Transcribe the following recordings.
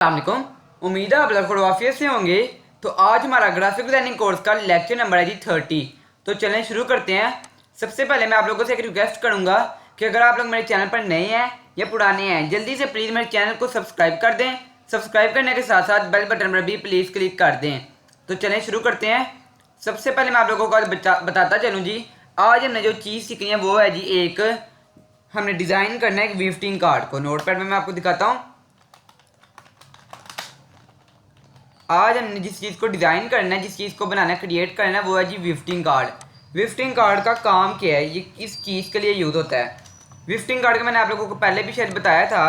अस्सलामुअलैकुम। उम्मीद है आप लोग वाफियत से होंगे। तो आज हमारा ग्राफिक डिजाइनिंग कोर्स का लेक्चर नंबर है जी 30। तो चलें शुरू करते हैं। सबसे पहले मैं आप लोगों से एक रिक्वेस्ट करूंगा कि अगर आप लोग मेरे चैनल पर नए हैं या पुराने हैं, जल्दी से प्लीज़ मेरे चैनल को सब्सक्राइब कर दें। सब्सक्राइब करने के साथ साथ बेल बटन पर भी प्लीज़ क्लिक कर दें। तो चलें शुरू करते हैं। सबसे पहले मैं आप लोगों को बताता चलूँ जी, आज हमने जो चीज़ सीखनी है वो है जी एक हमने डिज़ाइन करना है एक विजिटिंग कार्ड को। नोटपैड में मैं आपको दिखाता हूँ। आज हमने जिस चीज़ को डिज़ाइन करना है, जिस चीज़ को बनाना है, क्रिएट करना है, वो है जी विजिटिंग कार्ड। विजिटिंग कार्ड का काम क्या है, ये किस चीज़ के लिए यूज़ होता है। विजिटिंग कार्ड का मैंने आप लोगों को पहले भी शायद बताया था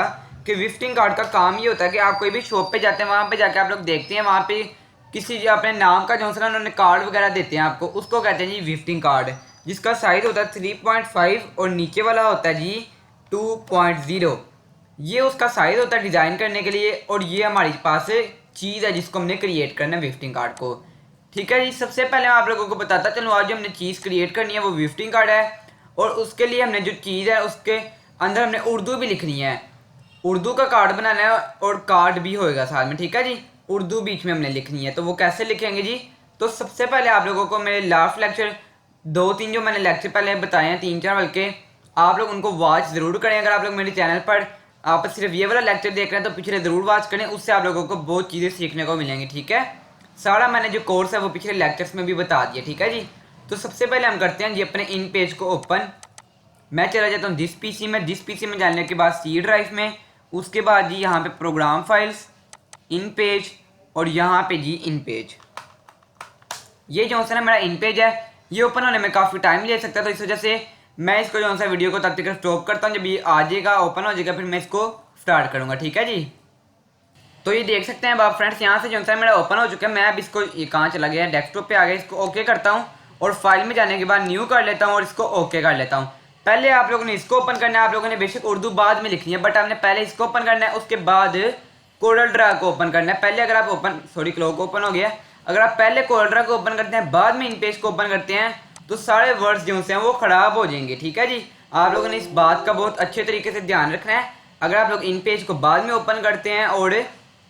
कि विजिटिंग कार्ड का काम ये होता है कि आप कोई भी शॉप पे जाते हैं, वहाँ पे जाके आप लोग देखते हैं, वहाँ पे किसी अपने नाम का जो सा उन्होंने कार्ड वगैरह देते हैं आपको, उसको कहते हैं जी विजिटिंग कार्ड, जिसका साइज़ होता है 3.5 और नीचे वाला होता है जी 2.0। ये उसका साइज़ होता है डिज़ाइन करने के लिए, और ये हमारे पास चीज़ है जिसको हमने क्रिएट करना है विजिटिंग कार्ड को। ठीक है जी। सबसे पहले मैं आप लोगों को बताता चलूँ, आज जो हमने चीज़ क्रिएट करनी है वो विजिटिंग कार्ड है, और उसके लिए हमने जो चीज़ है उसके अंदर हमने उर्दू भी लिखनी है। उर्दू का कार्ड बनाना है और कार्ड भी होएगा साथ में। ठीक है जी। उर्दू बीच में हमने लिखनी है, तो वो कैसे लिखेंगे जी। तो सबसे पहले आप लोगों को मेरे लास्ट लेक्चर 2-3 जो मैंने लेक्चर पहले बताए हैं, 3-4 बल्कि, आप लोग उनको वॉच ज़रूर करें। अगर आप लोग मेरे चैनल पर आप सिर्फ ये वाला लेक्चर देख रहे हैं तो पिछले ज़रूर वॉच करें, उससे आप लोगों को बहुत चीज़ें सीखने को मिलेंगी। ठीक है। सारा मैंने जो कोर्स है वो पिछले लेक्चर्स में भी बता दिया। ठीक है जी। तो सबसे पहले हम करते हैं जी अपने इन पेज को ओपन। मैं चला जाता हूँ दिस पीसी में। दिस पीसी में जाने के बाद सी ड्राइव में, उसके बाद जी यहाँ पे प्रोग्राम फाइल्स, इन पेज, और यहाँ पे जी इन पेज। ये जो सा ना मेरा इन पेज है, ये ओपन होने में काफ़ी टाइम ले सकता है, तो इस वजह से मैं इसको जो सा वीडियो को तब तक स्टॉप करता हूँ। जब ये आ जाएगा, ओपन हो जाएगा, फिर मैं इसको स्टार्ट करूँगा। ठीक है जी। तो ये देख सकते हैं अब आप फ्रेंड्स, यहाँ से जो सा मेरा ओपन हो चुका है। मैं अब इसको, ये कहाँ चला गया, डेस्कटॉप पे आ गया, इसको ओके करता हूँ, और फाइल में जाने के बाद न्यू कर लेता हूँ और इसको ओके कर लेता हूँ। पहले आप लोगों ने इसको ओपन करना है। आप लोगों ने बेशक उर्दू बाद में लिखनी है, बट आपने पहले इसको ओपन करना है, उसके बाद कोरल ड्रा को ओपन करना है। पहले अगर आप क्लोक ओपन हो गया, अगर आप पहले कोरल ड्रा को ओपन करते हैं, बाद में इन पेज को ओपन करते हैं, तो सारे वर्ड्स जो हैं वो ख़राब हो जाएंगे। ठीक है जी। आप लोगों ने इस बात का बहुत अच्छे तरीके से ध्यान रखना है। अगर आप लोग इन पेज को बाद में ओपन करते हैं और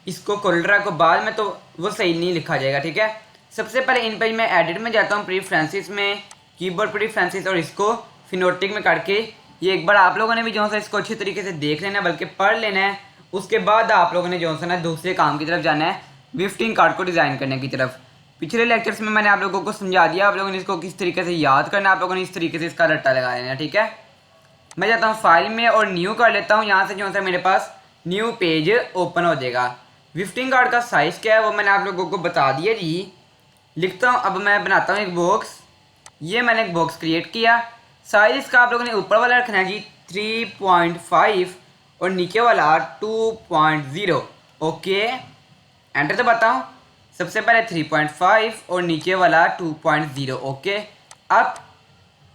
इसको कोरल ड्रा को बाद में, तो वो सही नहीं लिखा जाएगा। ठीक है। सबसे पहले इन पेज में एडिट में जाता हूँ, प्रीफ्रेंसिस में, कीबोर्ड प्रीफ्रेंसिस, और इसको फिनोटिक में करके, ये एक बार आप लोगों ने भी जो है इसको अच्छी तरीके से देख लेना है, बल्कि पढ़ लेना है। उसके बाद आप लोगों ने जो है ना दूसरे काम की तरफ जाना है, विजिटिंग कार्ड को डिज़ाइन करने की तरफ। पिछले लेक्चर्स में मैंने आप लोगों को समझा दिया, आप लोगों ने इसको किस तरीके से याद करना है, आप लोगों ने इस तरीके से इसका रट्टा लगा लेना है। ठीक है। मैं जाता हूँ फाइल में और न्यू कर लेता हूँ। यहाँ से जो है मेरे पास न्यू पेज ओपन हो जाएगा। विजिटिंग कार्ड का साइज़ क्या है वो मैंने आप लोगों को बता दिया जी। लिखता हूँ, अब मैं बनाता हूँ एक बॉक्स। ये मैंने एक बॉक्स क्रिएट किया। साइज इसका आप लोगों ने ऊपर वाला रखना है जी 3.5 और नीचे वाला 2.0। ओके, एंटर तो बताऊँ। सबसे पहले 3.5 और नीचे वाला 2.0। ओके। अब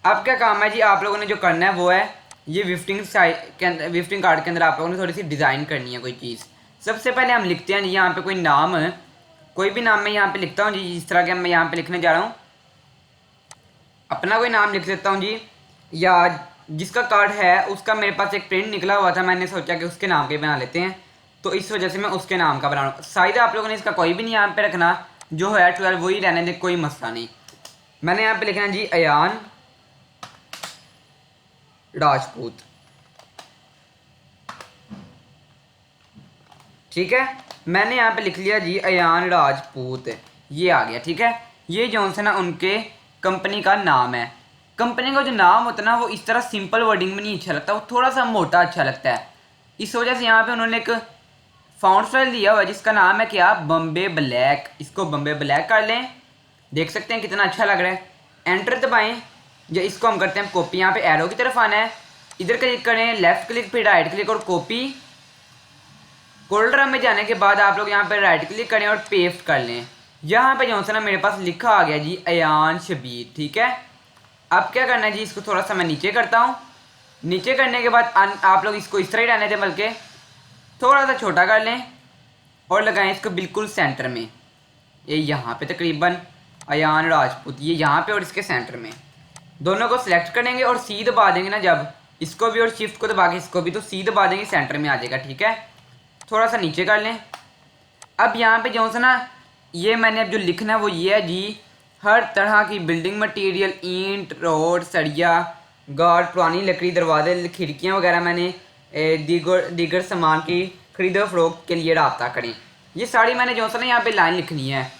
क्या काम है जी, आप लोगों ने जो करना है वो है ये विजिटिंग कार्ड के अंदर आप लोगों ने थोड़ी सी डिज़ाइन करनी है कोई चीज़। सबसे पहले हम लिखते हैं जी यहाँ पे कोई नाम, कोई भी नाम मैं यहाँ पे लिखता हूँ जी। इस तरह के मैं यहाँ पे लिखने जा रहा हूँ, अपना कोई नाम लिख देता हूँ जी, या जिसका कार्ड है उसका मेरे पास एक प्रिंट निकला हुआ था, मैंने सोचा कि उसके नाम के बना लेते हैं, तो इस वजह से मैं उसके नाम का बना रहा हूँ। साइज़ आप लोगों ने इसका कोई भी नहीं यहाँ पे रखना, जो है 12 वही रहने दे, कोई मसला नहीं। मैंने यहाँ पे लिखना जी अयान राजपूत। ठीक है। मैंने यहाँ पे लिख लिया जी अयान राजपूत, ये आ गया। ठीक है। ये जो है ना उनके कंपनी का नाम है। कंपनी का जो नाम होता है ना वो इस तरह सिंपल वर्डिंग में नहीं अच्छा लगता, वो थोड़ा सा मोटा अच्छा लगता है। इस वजह से यहाँ पे उन्होंने एक फॉन्ट स्टाइल दिया हुआ है जिसका नाम है क्या, बम्बे ब्लैक। इसको बम्बे ब्लैक कर लें। देख सकते हैं कितना अच्छा लग रहा है। एंटर दबाएं। जो इसको हम करते हैं कॉपी, यहाँ पे एरो की तरफ आना है, इधर क्लिक करें, लेफ्ट क्लिक, फिर राइट क्लिक और कॉपी। कोरल ड्रा में जाने के बाद आप लोग यहाँ पे राइट क्लिक करें और पेस्ट कर लें। यहाँ पे जो है ना मेरे पास लिखा आ गया जी अयान शबीर। ठीक है। अब क्या करना है जी, इसको थोड़ा सा मैं नीचे करता हूँ। नीचे करने के बाद आप लोग इसको इस तरह ही रहने दें, बल्कि थोड़ा सा छोटा कर लें और लगाएं इसको बिल्कुल सेंटर में। ये यहाँ पे तकरीबन अयान राजपूत, ये यहाँ पे और इसके सेंटर में। दोनों को सिलेक्ट करेंगे और सी दबा देंगे ना जब, इसको भी और शिफ्ट को दबा के इसको भी, तो सी दबा देंगे, सेंटर में आ जाएगा। ठीक है। थोड़ा सा नीचे कर लें अब यहाँ पे जो सा ना ये मैंने अब जो लिखना है वो ये है जी, हर तरह की बिल्डिंग मटेरियल, ईंट, रोड, सरिया, गार्ड, पुरानी लकड़ी, दरवाजे, खिड़कियाँ वगैरह मैंने दीगर सामान की खरीदो फरोख्त के लिए रब्ता करें। ये सारी मैंने जो सा ना यहाँ पे लाइन लिखनी है।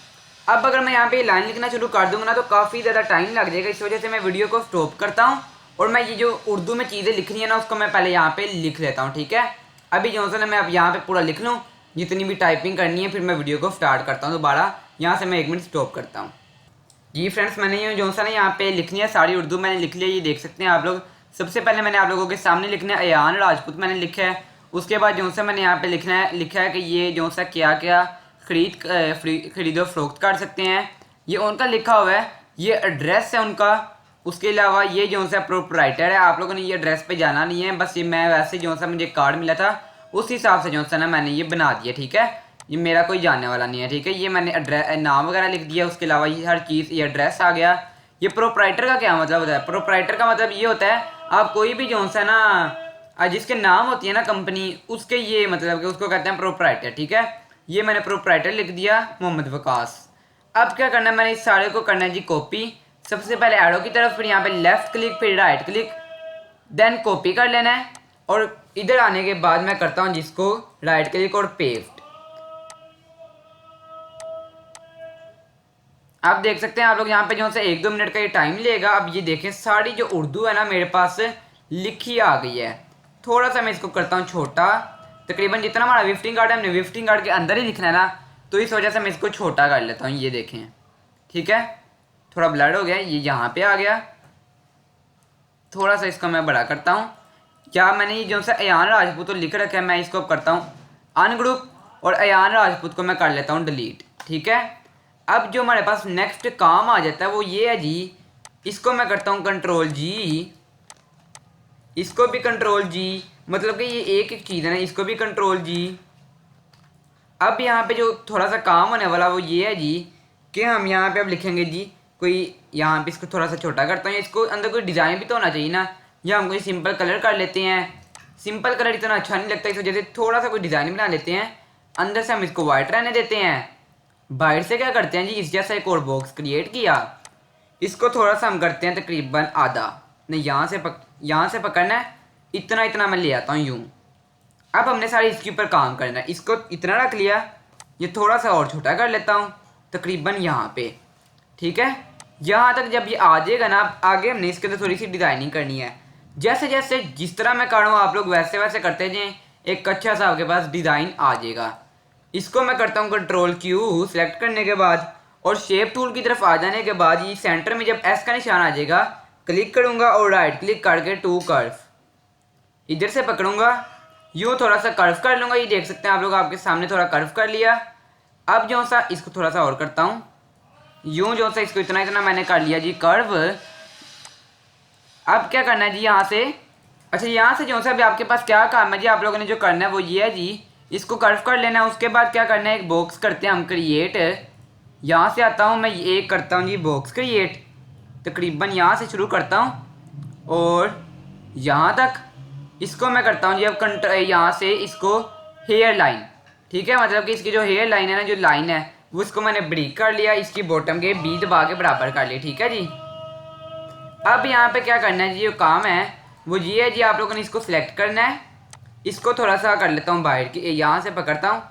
अब अगर मैं यहाँ पे लाइन लिखना शुरू कर दूँगा ना तो काफ़ी ज़्यादा टाइम लग जाएगा, इस वजह से मैं वीडियो को स्टॉप करता हूँ और मैं ये जो उर्दू में चीज़ें लिखनी है ना उसको मैं पहले यहाँ पे लिख लेता हूँ, ठीक है। अभी जो सा ना मैं अब यहाँ पे पूरा लिख लूँ जितनी भी टाइपिंग करनी है, फिर मैं वीडियो को स्टार्ट करता हूँ दोबारा। यहाँ से मैं 1 मिनट स्टॉप करता हूँ। जी फ्रेंड्स, मैंने ये जो सा ना यहाँ पे लिखनी है सारी उर्दू मैंने लिख लिया, ये देख सकते हैं आप लोग। सबसे पहले मैंने आप लोगों के सामने लिखना है अयान राजपूत मैंने लिखा है। उसके बाद जो सा मैंने यहाँ पे लिखा है कि ये जो सा क्या क्या खरीदो फरोख्त कर सकते हैं, ये उनका लिखा हुआ है, ये एड्रेस है उनका। उसके अलावा ये जो सा प्रोप्राइटर है, आप लोगों ने ये एड्रेस पे जाना नहीं है, बस ये मैं वैसे जो सा मुझे कार्ड मिला था उस हिसाब से जो सा ना मैंने ये बना दिया, ठीक है। ये मेरा कोई जानने वाला नहीं है, ठीक है। ये मैंने एड्रेस नाम वगैरह लिख दिया। उसके अलावा ये हर चीज़, ये एड्रेस आ गया। ये प्रोप्राइटर का क्या मतलब होता है? प्रोप्राइटर का मतलब ये होता है आप कोई भी जो सा ना जिसके नाम होती है ना कंपनी, उसके ये मतलब कि उसको कहते हैं प्रोप्राइटर, ठीक है। ये मैंने प्रोप्राइटर लिख दिया, मोहम्मद वकास। अब क्या करना है, मैंने इस सारे को करना है जी कॉपी। सबसे पहले एरो की तरफ, फिर यहाँ पे लेफ्ट क्लिक, फिर राइट क्लिक, देन कॉपी कर लेना है। और इधर आने के बाद मैं करता हूँ जिसको राइट क्लिक और पेस्ट। आप देख सकते हैं आप लोग यहाँ पे जो है 1-2 मिनट का ये टाइम लेगा। अब ये देखें सारी जो उर्दू है ना मेरे पास लिखी आ गई है। थोड़ा सा मैं इसको करता हूँ छोटा, तकरीबन जितना हमारा विजिटिंग कार्ड है हमने विजिटिंग कार्ड के अंदर ही लिखना है ना, तो इस वजह से मैं इसको छोटा कर लेता हूँ। ये देखें, ठीक है, थोड़ा ब्लड हो गया, ये यहाँ पे आ गया। थोड़ा सा इसको मैं बड़ा करता हूँ। क्या मैंने ये जो सा अयान राजपूत तो लिख रखा है, मैं इसको करता हूँ अनग्रुप और अयान राजपूत को मैं कर लेता हूँ डिलीट, ठीक है। अब जो हमारे पास नेक्स्ट काम आ जाता है वो ये है जी, इसको मैं करता हूँ कंट्रोल जी, इसको भी कंट्रोल जी, मतलब कि ये एक एक चीज़ है ना, इसको भी कंट्रोल जी। अब यहाँ पे जो थोड़ा सा काम होने वाला वो ये है जी कि हम यहाँ पे अब लिखेंगे जी कोई, यहाँ पे इसको थोड़ा सा छोटा करता हूँ, इसको अंदर कोई डिज़ाइन भी तो होना चाहिए ना, या हम कोई सिंपल कलर कर लेते हैं। सिंपल कलर इतना अच्छा नहीं लगता, इस वजह से थोड़ा सा कोई डिज़ाइन बना लेते हैं। अंदर से हम इसको वाइट रहने देते हैं। बाहर से क्या करते हैं जी, इस जैसा एक और बॉक्स क्रिएट किया, इसको थोड़ा सा हम करते हैं तकरीबन आधा, नहीं यहाँ से पकड़ना है, इतना इतना मैं ले आता हूँ यूँ। अब हमने सारे इसके ऊपर काम करना है, इसको इतना रख लिया, ये थोड़ा सा और छोटा कर लेता हूँ तकरीबन यहाँ पे, ठीक है। यहाँ तक जब ये आ जाएगा ना, आगे हमने इसके अंदर थोड़ी सी डिज़ाइनिंग करनी है। जैसे जैसे जिस तरह मैं कर रहा हूँ आप लोग वैसे वैसे करते जाएं, एक अच्छा सा आपके पास डिज़ाइन आ जाएगा। इसको मैं करता हूँ कंट्रोल क्यू, सेलेक्ट करने के बाद और शेप टूल की तरफ आ जाने के बाद ये सेंटर में जब एस का निशान आ जाएगा, क्लिक करूँगा और राइट क्लिक करके टू कर्व इधर से पकड़ूंगा, यूँ थोड़ा सा कर्व कर लूँगा। ये देख सकते हैं आप लोग, आपके सामने थोड़ा कर्व कर लिया। अब जो सा इसको थोड़ा सा और करता हूँ, यूँ जो सा इसको इतना इतना मैंने कर लिया जी कर्व। अब क्या करना है जी यहाँ से, अच्छा यहाँ से जो सा अभी आपके पास क्या काम है जी, आप लोगों ने जो करना है वो ये है जी, इसको कर्व कर लेना है। उसके बाद क्या करना है, एक बॉक्स करते हैं हम क्रिएट। यहाँ से आता हूँ मैं, एक करता हूँ जी बॉक्स क्रिएट, तकरीबन यहाँ से शुरू करता हूँ और यहाँ तक। इसको मैं करता हूँ जी अब यहाँ से इसको हेयर लाइन, ठीक है, मतलब कि इसकी जो हेयर लाइन है ना, जो लाइन है वो इसको मैंने ब्रीक कर लिया, इसकी बॉटम के बी दबा के बराबर कर लिया, ठीक है जी। अब यहाँ पे क्या करना है जी, जो काम है वो ये है जी, आप लोगों ने इसको सिलेक्ट करना है। इसको थोड़ा सा कर लेता हूँ बाहर की, यहाँ से पकड़ता हूँ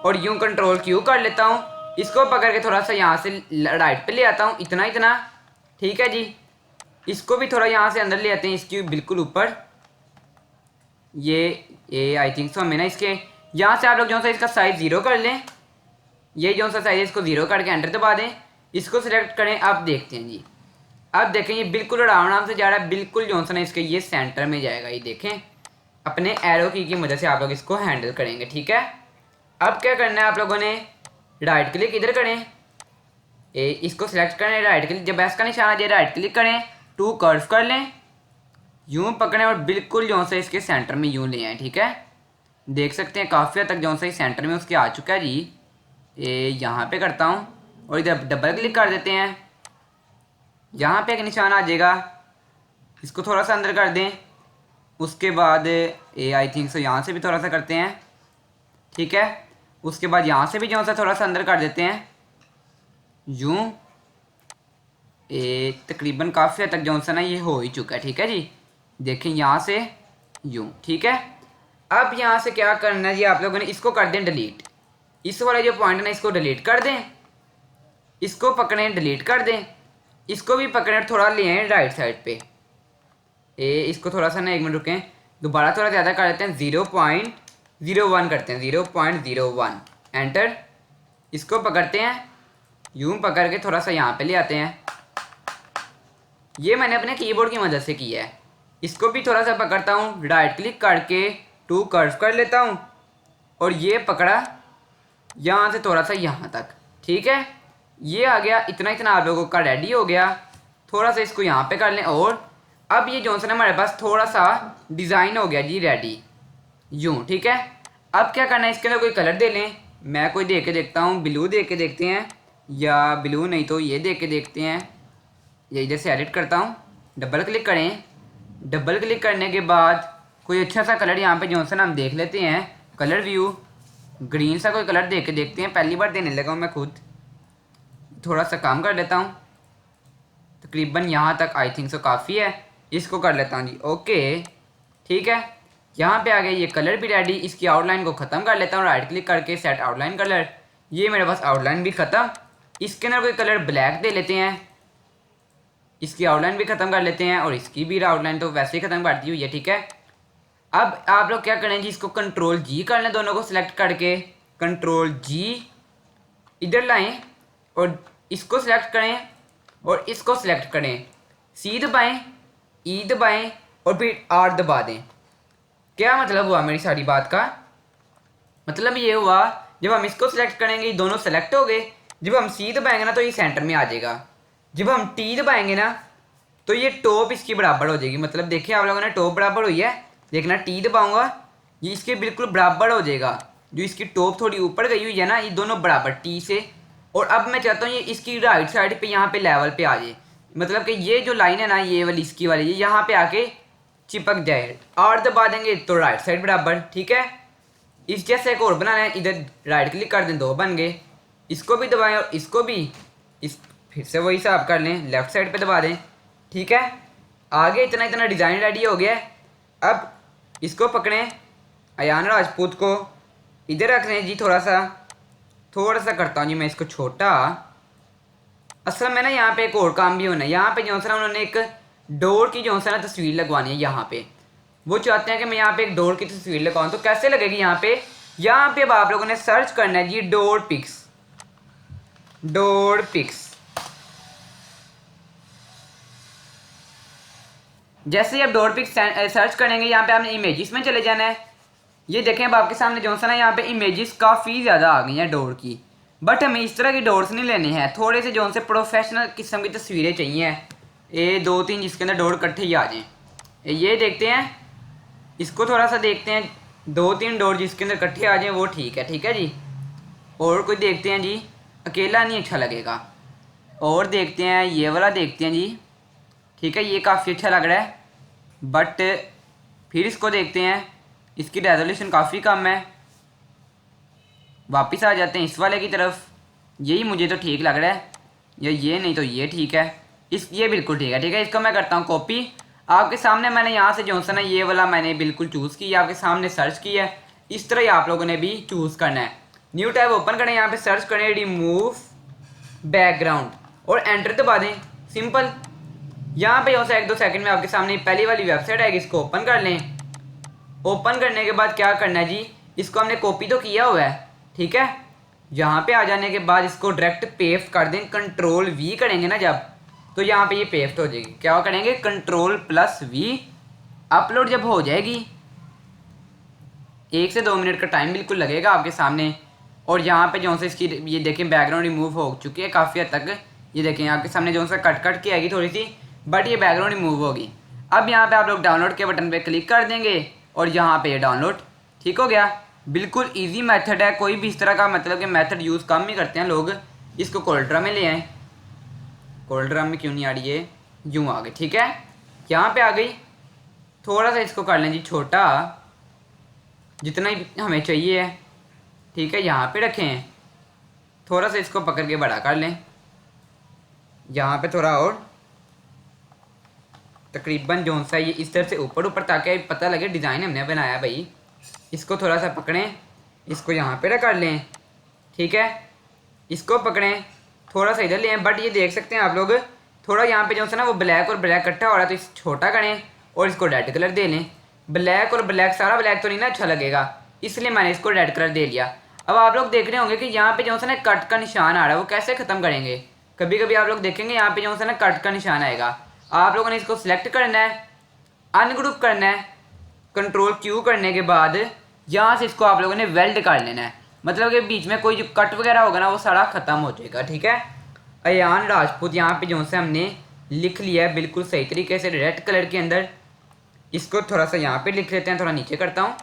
और यूँ कंट्रोल क्यू कर लेता हूँ। इसको पकड़ के थोड़ा सा यहाँ से राइट पे ले आता हूँ, इतना इतना, ठीक है जी। इसको भी थोड़ा यहाँ से अंदर ले आते हैं, इसकी बिल्कुल ऊपर, ये आई थिंक सो हमें ना इसके यहाँ से आप लोग जो सा इसका साइज़ 0 कर लें। ये जो सा साइज़ है इसको 0 करके एंटर दबा दें, इसको सिलेक्ट करें। अब देखते हैं जी, अब देखें ये बिल्कुल आराम से जा रहा है, बिल्कुल जो सा ना इसके ये सेंटर में जाएगा। ये देखें, अपने एरो की मदद से आप लोग इसको हैंडल करेंगे, ठीक है। अब क्या करना है, आप लोगों ने राइट क्लिक इधर करें, इसको सिलेक्ट करें, राइट क्लिक, जब एस का निशान आ जाए राइट क्लिक करें, टू कर्व कर लें, यूँ पकड़ें और बिल्कुल जो सा इसके सेंटर में यूँ ले आए, ठीक है। देख सकते हैं काफ़ी हद तक जो सा इस सेंटर में उसके आ चुका है जी। ये यहाँ पे करता हूँ और इधर डबल क्लिक कर देते हैं, यहाँ पे एक निशान आ जाएगा, इसको थोड़ा सा अंदर कर दें। उसके बाद ये आई थिंक सो यहाँ से भी थोड़ा सा करते हैं, ठीक है। उसके बाद यहाँ से भी जो सा थोड़ा सा अंदर कर देते हैं यूँ। तकरीबन काफ़ी हद तक जो सा ना ये हो ही चुका है, ठीक है जी। देखें यहाँ से यूँ, ठीक है। अब यहाँ से क्या करना है जी, आप लोगों ने इसको कर दें डिलीट। इस वाला जो पॉइंट है ना इसको डिलीट कर दें, इसको पकड़ें डिलीट कर दें, इसको भी पकड़ें थोड़ा ले आए राइट साइड पे। इसको थोड़ा सा ना 1 मिनट रुकें, दोबारा थोड़ा ज़्यादा कर देते हैं, 0.01 करते हैं, 0.01 एंटर। इसको पकड़ते हैं यूँ, पकड़ के थोड़ा सा यहाँ पे ले आते हैं। ये मैंने अपने कीबोर्ड की मदद से किया है। इसको भी थोड़ा सा पकड़ता हूँ, राइट क्लिक करके 2 कर्व कर लेता हूँ और ये पकड़ा यहाँ से थोड़ा सा यहाँ तक, ठीक है। ये आ गया, इतना इतना आप लोगों का रेडी हो गया। थोड़ा सा इसको यहाँ पे कर लें और अब ये जो सा हमारे पास थोड़ा सा डिज़ाइन हो गया जी रेडी यूँ, ठीक है। अब क्या करना है, इसके अंदर कोई कलर दे लें। मैं कोई दे के देखता हूँ, ब्लू दे के देखते हैं, या ब्लू नहीं तो ये दे के देखते हैं। ये इधर से एडिट करता हूँ, डबल क्लिक करें। डबल क्लिक करने के बाद कोई अच्छा सा कलर यहाँ पे जो सा हम देख लेते हैं, कलर व्यू, ग्रीन सा कोई कलर दे के देखते हैं। पहली बार देने लगा हूँ मैं खुद, थोड़ा सा काम कर लेता हूँ, तकरीबन यहाँ तक आई थिंक सो काफ़ी है। इसको कर लेता हूँ जी ओके, ठीक है। यहाँ पे आ गया ये कलर भी रेडी। इसकी आउटलाइन को ख़त्म कर लेता हूँ, राइट क्लिक करके सेट आउटलाइन कलर। ये मेरे पास आउटलाइन भी ख़त्म। इसके अंदर कोई कलर ब्लैक दे लेते हैं, इसकी आउटलाइन भी ख़त्म कर लेते हैं और इसकी भी आउटलाइन तो वैसे ही ख़त्म कर दी हुई है, ठीक है। अब आप लोग क्या करें जी, इसको कंट्रोल जी कर लें, दोनों को सिलेक्ट करके कंट्रोल जी इधर लाएं और इसको सिलेक्ट करें और इसको सिलेक्ट करें, सी दबाएं, ई दबाएं और फिर आर दबा दें। क्या मतलब हुआ मेरी सारी बात का? मतलब ये हुआ जब हम इसको सिलेक्ट करेंगे ये दोनों सेलेक्ट हो गए, जब हम सी दबाएंगे ना तो ये सेंटर में आ जाएगा, जब हम टी दबाएंगे ना तो ये टॉप इसकी बराबर हो जाएगी। मतलब देखिए आप लोगों ने टॉप बराबर हुई है, देखना टी दबाऊंगा ये इसके बिल्कुल बराबर हो जाएगा। जो इसकी टॉप थोड़ी ऊपर गई हुई है ना, ये दोनों बराबर टी से। और अब मैं चाहता हूँ ये इसकी राइट साइड पे यहाँ पे लेवल पे आ जाए, मतलब कि ये जो लाइन है ना ये वाली इसकी वाली ये यहाँ पे आके चिपक जाए। और दबा देंगे तो राइट साइड बराबर, ठीक है। इस जैसे एक और बनाना है, इधर राइट क्लिक कर दें, 2 बन गए। इसको भी दबाएं और इसको भी, इस फिर से वही हिसाब कर लें, लेफ्ट साइड पे दबा दें, ठीक है। आगे इतना इतना डिज़ाइन रेडी हो गया है। अब इसको पकड़ें, अयान राजपूत को इधर रख लें जी, थोड़ा सा करता हूँ जी मैं इसको छोटा। असल में ना यहाँ पे एक और काम भी होना है। यहाँ पे जो सा उन्होंने एक डोर की जो सा ना तस्वीर लगवानी है यहाँ पे। वो चाहते हैं कि मैं यहाँ पे एक डोर की तस्वीर लगाऊँ, तो कैसे लगेगी यहाँ पे? यहाँ पे अब आप लोगों ने सर्च करना है जी डोर पिक्स। जैसे ही आप डोर पिक्स सर्च करेंगे यहाँ पे आपने इमेजेस में चले जाना है। ये देखें अब आपके सामने जो सा ना यहाँ पे इमेजेस काफ़ी ज़्यादा आ गई हैं डोर की, बट हमें इस तरह की डोर्स नहीं लेने हैं, थोड़े से जो से प्रोफेशनल किस्म की तस्वीरें चाहिए। ये 2-3 जिसके अंदर डोर इकट्ठे ही आ जाएँ। ये देखते हैं, इसको थोड़ा सा देखते हैं, 2-3 डोर जिसके अंदर इकट्ठे आ जाएँ वो ठीक है जी। और कोई देखते हैं जी, अकेला नहीं अच्छा लगेगा। और देखते हैं ये वाला देखते हैं जी, ठीक है ये काफ़ी अच्छा लग रहा है। बट फिर इसको देखते हैं, इसकी रेजोल्यूशन काफ़ी कम है। वापस आ जाते हैं इस वाले की तरफ, यही मुझे तो ठीक लग रहा है, या ये नहीं तो ये ठीक है, ये बिल्कुल ठीक है। इसको मैं करता हूँ कॉपी। आपके सामने मैंने यहाँ से जो सा ना ये वाला मैंने बिल्कुल चूज़ किया, आपके सामने सर्च किया है। इस तरह ही आप लोगों ने भी चूज़ करना है। न्यू टैब ओपन करें, यहाँ पे सर्च करें रिमूव बैकग्राउंड और एंटर दबा दें, सिंपल। यहाँ पे जो सा 1-2 सेकंड में आपके सामने पहली वाली वेबसाइट आएगी, इसको ओपन कर लें। ओपन करने के बाद क्या करना है जी, इसको हमने कॉपी तो किया हुआ है, ठीक है। यहाँ पे आ जाने के बाद इसको डायरेक्ट पेस्ट कर दें, कंट्रोल वी करेंगे ना जब, तो यहाँ पे ये पेस्ट हो जाएगी। क्या करेंगे, कंट्रोल+V। अपलोड जब हो जाएगी 1 से 2 मिनट का टाइम बिल्कुल लगेगा आपके सामने। और यहाँ पे जो से इसकी ये देखें बैकग्राउंड रिमूव हो चुकी है काफ़ी हद तक। ये देखें आपके सामने जो सा कट की आएगी थोड़ी सी, बट ये बैकग्राउंड रिमूव होगी। अब यहाँ पे आप लोग डाउनलोड के बटन पे क्लिक कर देंगे और यहाँ पे ये डाउनलोड ठीक हो गया। बिल्कुल इजी मेथड है, कोई भी इस तरह का मतलब कि मेथड यूज़ कम ही करते हैं लोग। इसको कोल्ड्रा में ले आएँ, कोल्ड्रा में क्यों नहीं आ रही है, यूँ आ गई, ठीक है। यहाँ पे आ गई, थोड़ा सा इसको कर लें जी छोटा, जितना ही हमें चाहिए है, ठीक है, यहाँ पे रखें। थोड़ा सा इसको पकड़ के बड़ा कर लें, यहाँ पे थोड़ा और तकरीबन जो सा ये इस तरह से ऊपर ऊपर, ताकि पता लगे डिज़ाइन हमने बनाया भाई। इसको थोड़ा सा पकड़ें, इसको यहाँ पे रख लें, ठीक है। इसको पकड़ें, थोड़ा सा इधर लें, बट ये देख सकते हैं आप लोग थोड़ा यहाँ पे जो सा ना वो ब्लैक और ब्लैक इकट्ठा हो रहा है, तो इस छोटा करें और इसको रेड कलर दे लें। ब्लैक और ब्लैक सारा ब्लैक तो नहीं ना अच्छा लगेगा, इसलिए मैंने इसको रेड कलर दे लिया। अब आप लोग देख रहे होंगे कि यहाँ पे जो सा ना कट का निशान आ रहा है, वो कैसे ख़त्म करेंगे। कभी कभी आप लोग देखेंगे यहाँ पे जो सा ना कट का निशान आएगा, आप लोगों ने इसको सिलेक्ट करना है, अनग्रुप करना है, कंट्रोल क्यू करने के बाद यहाँ से इसको आप लोगों ने वेल्ड कर लेना है। मतलब कि बीच में कोई जो कट वगैरह होगा ना वो सारा ख़त्म हो जाएगा, ठीक है। अयान राजपूत यहाँ पे जो से हमने लिख लिया है बिल्कुल सही तरीके से रेड कलर के अंदर। इसको थोड़ा सा यहाँ पे लिख लेते हैं, थोड़ा नीचे करता हूँ।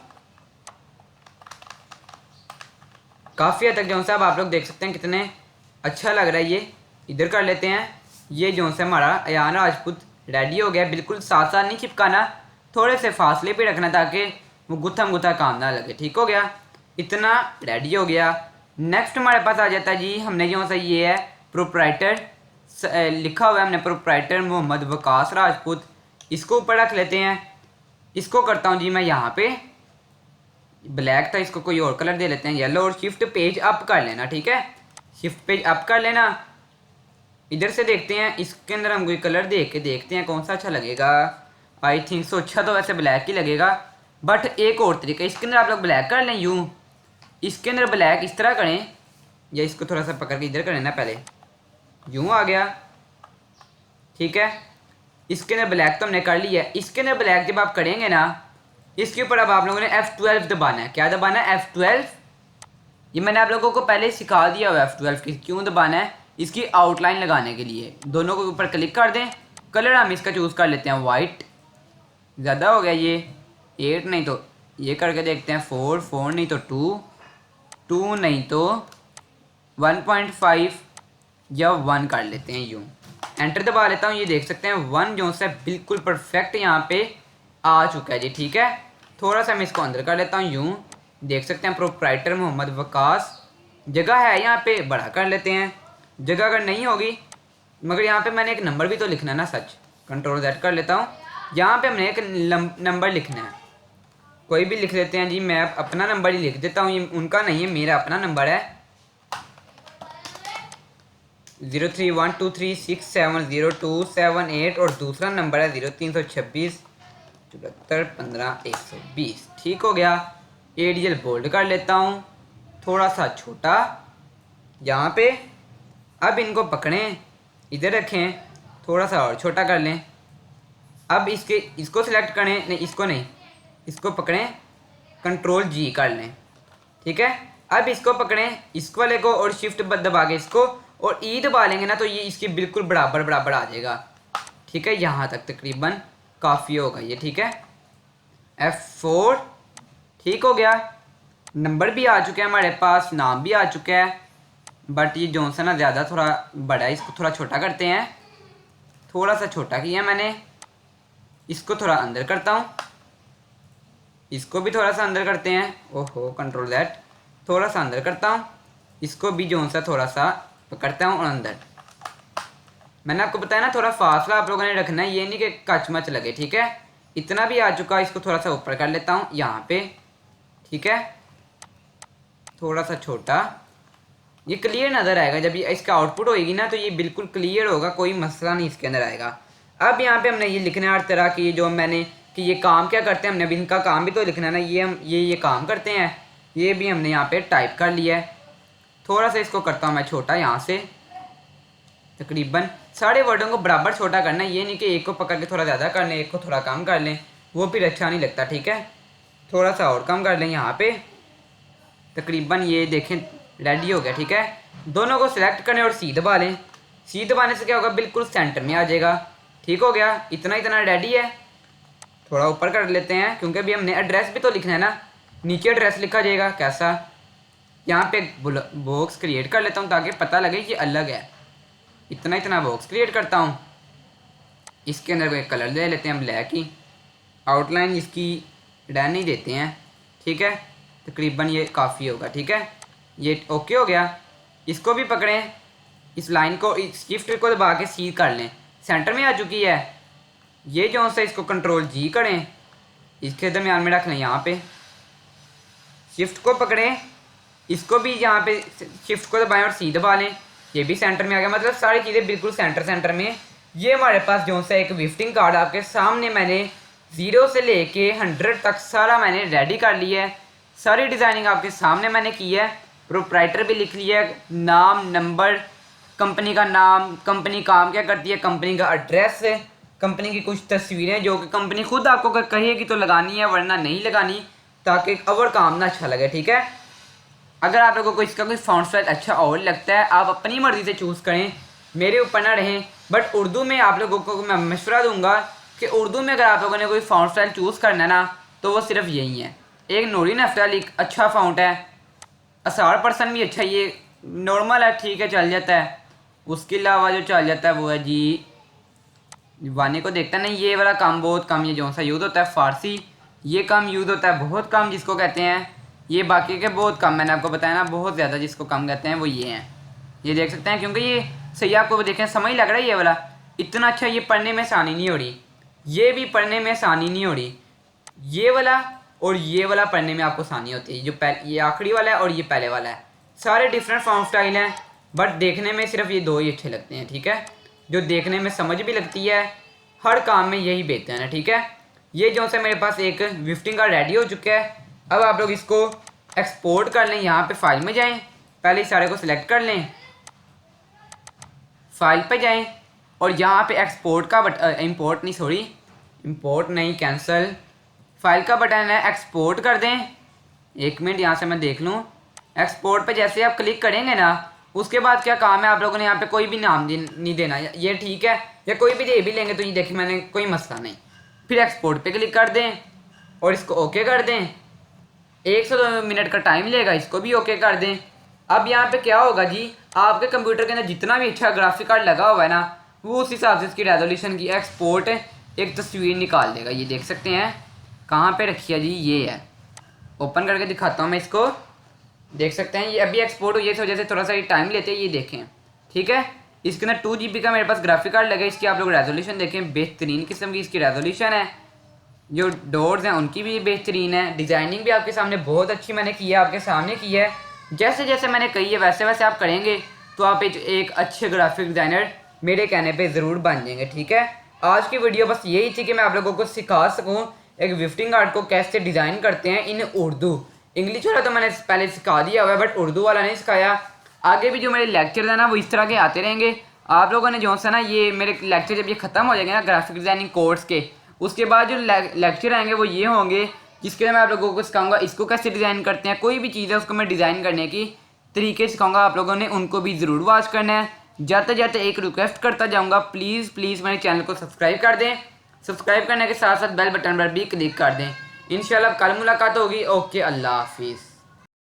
काफ़ी हद तक जो सा अब आप लोग देख सकते हैं कितने अच्छा लग रहा है ये। इधर कर लेते हैं, ये जो से हमारा अयान राजपूत रेडी हो गया। बिल्कुल साथ साथ नहीं चिपकाना, थोड़े से फासले पे रखना ताकि वो गुत्थम गुत्था काम ना लगे। ठीक हो गया, इतना रेडी हो गया। नेक्स्ट हमारे पास आ जाता है जी, हमने जो सा ये है प्रोप्राइटर लिखा हुआ है हमने, प्रोप्राइटर मोहम्मद वकास राजपूत। इसको ऊपर रख लेते हैं। इसको करता हूँ जी मैं यहाँ पे, ब्लैक था, इसको कोई और कलर दे लेते हैं येलो, और शिफ्ट पेज अप कर लेना, ठीक है। शिफ्ट पेज अप कर लेना। इधर से देखते हैं इसके अंदर हम कोई कलर देख के देखते हैं कौन सा अच्छा लगेगा। आई थिंक सो अच्छा तो वैसे ब्लैक ही लगेगा, बट एक और तरीका, इसके अंदर आप लोग ब्लैक कर लें यूँ। इसके अंदर ब्लैक इस तरह करें, या इसको थोड़ा सा पकड़ के इधर करें ना, पहले यूँ आ गया, ठीक है। इसके अंदर ब्लैक तो हमने कर लिया है। इसके अंदर ब्लैक जब आप करेंगे ना, इसके ऊपर अब आप लोगों ने F12 दबाना है। क्या दबाना है? F12। ये मैंने आप लोगों को पहले ही सिखा दिया हुआ F12 की क्यों दबाना है, इसकी आउटलाइन लगाने के लिए। दोनों को ऊपर क्लिक कर दें, कलर हम इसका चूज़ कर लेते हैं वाइट। ज़्यादा हो गया ये 8, नहीं तो ये करके देखते हैं 4, 4 नहीं तो 2, 2 नहीं तो 1.5 या 1 कर लेते हैं यूँ। एंटर दबा लेता हूँ, ये देख सकते हैं 1 जो से बिल्कुल परफेक्ट यहाँ पे आ चुका है जी, ठीक है। थोड़ा सा मैं इसको अंदर कर लेता हूँ यूँ, देख सकते हैं प्रोप्राइटर मोहम्मद वकास। जगह है यहाँ पे, बड़ा कर लेते हैं। जगह अगर नहीं होगी, मगर यहाँ पे मैंने एक नंबर भी तो लिखना है ना, सच। कंट्रोल Z कर लेता हूँ। यहाँ पे हमने एक नंबर लिखना है, कोई भी लिख लेते हैं जी। मैं अपना नंबर ही लिख देता हूँ, ये उनका नहीं है, मेरा अपना नंबर है 0312367027 और दूसरा नंबर है 0326 74 15 120। ठीक हो गया। एडियल बोल्ड कर लेता हूँ, थोड़ा सा छोटा यहाँ पे। अब इनको पकड़ें, इधर रखें, थोड़ा सा और छोटा कर लें। अब इसको सिलेक्ट करें, नहीं इसको नहीं, इसको पकड़ें, कंट्रोल G कर लें, ठीक है। अब इसको पकड़ें, इसको वाले को, और शिफ्ट दबा के इसको और E दबा लेंगे ना, तो ये इसके बिल्कुल बराबर बराबर आ जाएगा, ठीक है। यहाँ तक तकरीबन काफ़ी होगा ये, ठीक है। F4, ठीक हो गया। नंबर भी आ चुके हैं हमारे पास, नाम भी आ चुका है, बट ये जो सा ना ज़्यादा थोड़ा बड़ा है, इसको थोड़ा छोटा करते हैं। थोड़ा सा छोटा किया मैंने, इसको थोड़ा अंदर करता हूँ, इसको भी थोड़ा सा अंदर करते हैं। ओहो, कंट्रोल Z, थोड़ा सा अंदर करता हूँ, इसको भी जो सा थोड़ा सा पकड़ता हूँ और अंदर। मैंने आपको बताया ना, थोड़ा फासला आप लोगों ने रखना है, ये नहीं कि कचमच लगे, ठीक है। इतना भी आ चुका, इसको थोड़ा सा ऊपर कर लेता हूँ यहाँ पे, ठीक है। थोड़ा सा छोटा, ये क्लियर नज़र आएगा जब ये इसका आउटपुट होएगी ना, तो ये बिल्कुल क्लियर होगा, कोई मसला नहीं इसके अंदर आएगा। अब यहाँ पे हमने ये लिखना है हर तरह की, जो मैंने कि ये काम क्या करते हैं, हमने अभी इनका काम भी तो लिखना है ना। ये हम ये काम करते हैं, ये भी हमने यहाँ पे टाइप कर लिया है। थोड़ा सा इसको करता हूँ मैं छोटा, यहाँ से तकरीबन सारे वर्डों को बराबर छोटा करना है। ये नहीं कि एक को पकड़ के थोड़ा ज़्यादा कर लें, एक को थोड़ा कम कर लें, वो फिर अच्छा नहीं लगता, ठीक है। थोड़ा सा और कम कर लें यहाँ पे, तकरीबन ये देखें रेडी हो गया, ठीक है। दोनों को सिलेक्ट करें और C दबा लें। C दबाने से क्या होगा, बिल्कुल सेंटर में आ जाएगा। ठीक हो गया, इतना रेडी है। थोड़ा ऊपर कर लेते हैं, क्योंकि अभी हमने एड्रेस भी तो लिखना है ना। नीचे एड्रेस लिखा जाएगा कैसा, यहाँ पे बॉक्स क्रिएट कर लेता हूँ ताकि पता लगे ये अलग है। इतना बॉक्स क्रिएट करता हूँ। इसके अंदर कोई कलर दे लेते हैं ब्लैक ही, आउटलाइन इसकी डन ही देते हैं, ठीक है। तकरीबन ये काफ़ी होगा, ठीक है। ये ओके हो गया। इसको भी पकड़ें, इस लाइन को, इस शिफ्ट को दबा के सी कर लें, सेंटर में आ चुकी है। ये जो सा इसको कंट्रोल जी करें, इसके दरमियान में रख लें यहाँ पे, शिफ्ट को पकड़ें, इसको भी यहाँ पे शिफ्ट को दबाएं और सी दबा लें, ये भी सेंटर में आ गया। मतलब सारी चीज़ें बिल्कुल सेंटर में। ये हमारे पास जो सा एक विफ्टिंग कार्ड आपके सामने मैंने 0 से लेके 100 तक सारा मैंने रेडी कर लिया है। सारी डिज़ाइनिंग आपके सामने मैंने की है, प्रोप्राइटर भी लिख लिया है, नाम, नंबर, कंपनी का नाम, कंपनी काम क्या करती है, कंपनी का एड्रेस, कंपनी की कुछ तस्वीरें जो कि कंपनी खुद आपको कहेगी तो लगानी है वरना नहीं लगानी, ताकि कवर काम ना अच्छा लगे। ठीक है, अगर आप लोगों को इसका कोई फॉन्ट स्टाइल अच्छा और लगता है आप अपनी मर्ज़ी से चूज़ करें, मेरे ऊपर ना रहें। बट उर्दू में आप लोगों को मैं मशवरा दूंगा कि उर्दू में अगर आप लोगों ने कोई फॉन्ट स्टाइल चूज़ करना है ना तो वो सिर्फ यही है। एक नूरी नफ्ताली अच्छा फ़ॉन्ट है, असार पर्सन भी अच्छा, ये नॉर्मल है, ठीक है, चल जाता है। उसके अलावा जो चल जाता है वो है जी वानी को देखता नहीं, ये वाला काम बहुत कम, ये जो सा यूज़ होता है फ़ारसी, ये काम यूज़ होता है बहुत कम जिसको कहते हैं। ये बाकी के बहुत कम, मैंने आपको बताया ना, बहुत ज़्यादा जिसको कम कहते हैं वो ये हैं। ये देख सकते हैं, क्योंकि ये सही आपको देखें समझ लग रहा है, ये वाला इतना अच्छा, ये पढ़ने में आसानी नहीं हो रही, ये भी पढ़ने में आसानी नहीं हो रही, ये वाला और ये वाला पढ़ने में आपको आसानी होती है। जो ये आखिरी वाला है और ये पहले वाला है, सारे डिफरेंट फॉन्ट स्टाइल हैं, बट देखने में सिर्फ ये दो ही अच्छे लगते हैं। ठीक है, जो देखने में समझ भी लगती है, हर काम में यही बेहतर है। ठीक है, ये जो सा मेरे पास एक विफ्टिंग कार्ड रेडी हो चुका है। अब आप लोग इसको एक्सपोर्ट कर लें, यहाँ पे फाइल में जाएं, पहले इस सारे को सिलेक्ट कर लें, फाइल पे जाएं और यहाँ पे एक्सपोर्ट का इंपोर्ट नहीं, सॉरी इंपोर्ट नहीं, कैंसिल, फाइल का बटन है, एक्सपोर्ट कर दें। एक मिनट यहाँ से मैं देख लूँ। एक्सपोर्ट पे जैसे आप क्लिक करेंगे ना, उसके बाद क्या काम है, आप लोगों ने यहाँ पे कोई भी नाम नहीं देना, ये ठीक है, या कोई भी दे भी लेंगे तो ये देखिए मैंने, कोई मसला नहीं। फिर एक्सपोर्ट पे क्लिक कर दें और इसको ओके कर दें, 1 से 2 मिनट का टाइम लेगा, इसको भी ओके कर दें। अब यहाँ पे क्या होगा जी, आपके कंप्यूटर के अंदर जितना भी अच्छा ग्राफिक कार्ड लगा हुआ है ना, वो उस हिसाब से इसकी रेजोल्यूशन की एक्सपोर्ट एक तस्वीर निकाल देगा। ये देख सकते हैं, कहाँ पे रखी है जी, ये है, ओपन करके दिखाता हूँ मैं इसको, देख सकते हैं ये अभी एक्सपोर्ट हुई है, इस वजह से थोड़ा सा ये टाइम लेते हैं, ये देखें। ठीक है, इसके अंदर 2 GB का मेरे पास ग्राफिक कार्ड लगा है, इसकी आप लोग रेजोल्यूशन देखें, बेहतरीन किस्म की इसकी रेजोल्यूशन है, जो डोर्स हैं उनकी भी बेहतरीन है, डिज़ाइनिंग भी आपके सामने बहुत अच्छी मैंने की है, आपके सामने की है। जैसे जैसे मैंने कही है वैसे वैसे आप करेंगे तो आप एक अच्छे ग्राफिक डिज़ाइनर मेरे कहने पे ज़रूर बन जाएंगे। ठीक है, आज की वीडियो बस यही थी कि मैं आप लोगों को सिखा सकूँ एक विफ्टिंग कार्ड को कैसे डिज़ाइन करते हैं इन उर्दू। इंग्लिश वाला तो मैंने पहले सिखा दिया हुआ है, बट उर्दू वाला नहीं सिखाया। आगे भी जो मेरे लेक्चर है ना वो इस तरह के आते रहेंगे। आप लोगों ने जो सा ना, ये मेरे लेक्चर जब ये ख़त्म हो जाएंगे ना ग्राफिक डिज़ाइनिंग कोर्स के, उसके बाद जो लेक्चर आएंगे वो ये होंगे जिसके लिए मैं आप लोगों को सिखाऊंगा इसको कैसे डिज़ाइन करते हैं, कोई भी चीज़ है उसको मैं डिज़ाइन करने की तरीके सिखाऊंगा, आप लोगों ने उनको भी ज़रूर वॉच करना है। जाते जाते एक रिक्वेस्ट करता जाऊँगा, प्लीज़ प्लीज़ मेरे चैनल को सब्सक्राइब कर दें, सब्सक्राइब करने के साथ साथ बेल बटन पर भी क्लिक कर दें। इंशाल्लाह कल मुलाकात होगी। ओके, अल्लाह हाफिज़।